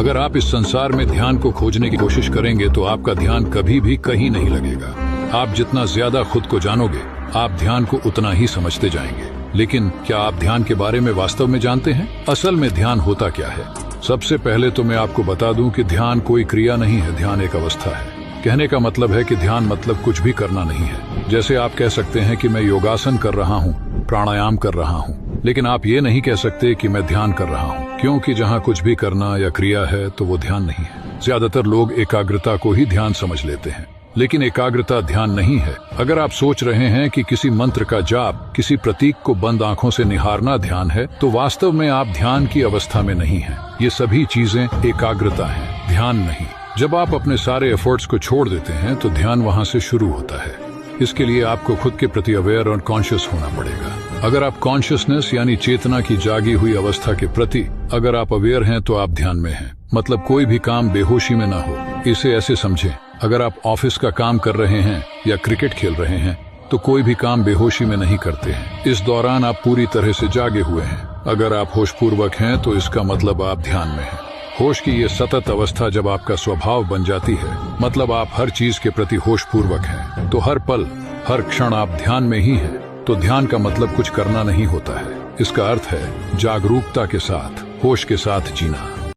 अगर आप इस संसार में ध्यान को खोजने की कोशिश करेंगे तो आपका ध्यान कभी भी कहीं नहीं लगेगा। आप जितना ज्यादा खुद को जानोगे, आप ध्यान को उतना ही समझते जाएंगे। लेकिन क्या आप ध्यान के बारे में वास्तव में जानते हैं? असल में ध्यान होता क्या है? सबसे पहले तो मैं आपको बता दूं कि ध्यान कोई क्रिया नहीं है, ध्यान एक अवस्था है। कहने का मतलब है कि ध्यान मतलब कुछ भी करना नहीं है। जैसे आप कह सकते हैं कि मैं योगासन कर रहा हूँ, प्राणायाम कर रहा हूँ, लेकिन आप ये नहीं कह सकते कि मैं ध्यान कर रहा हूँ, क्योंकि जहाँ कुछ भी करना या क्रिया है तो वो ध्यान नहीं है। ज्यादातर लोग एकाग्रता को ही ध्यान समझ लेते हैं, लेकिन एकाग्रता ध्यान नहीं है। अगर आप सोच रहे हैं कि किसी मंत्र का जाप, किसी प्रतीक को बंद आंखों से निहारना ध्यान है, तो वास्तव में आप ध्यान की अवस्था में नहीं हैं। ये सभी चीजें एकाग्रता हैं, ध्यान नहीं। जब आप अपने सारे एफर्ट्स को छोड़ देते हैं तो ध्यान वहां से शुरू होता है। इसके लिए आपको खुद के प्रति अवेयर और कॉन्शियस होना पड़ेगा। अगर आप कॉन्शियसनेस यानी चेतना की जागी हुई अवस्था के प्रति अगर आप अवेयर हैं तो आप ध्यान में हैं। मतलब कोई भी काम बेहोशी में ना हो। इसे ऐसे समझें, अगर आप ऑफिस का काम कर रहे हैं या क्रिकेट खेल रहे हैं तो कोई भी काम बेहोशी में नहीं करते हैं। इस दौरान आप पूरी तरह से जागे हुए हैं। अगर आप होशपूर्वक हैं तो इसका मतलब आप ध्यान में हैं। होश की ये सतत अवस्था जब आपका स्वभाव बन जाती है, मतलब आप हर चीज के प्रति होशपूर्वक हैं, तो हर पल हर क्षण आप ध्यान में ही हैं। तो ध्यान का मतलब कुछ करना नहीं होता है। इसका अर्थ है जागरूकता के साथ, होश के साथ जीना।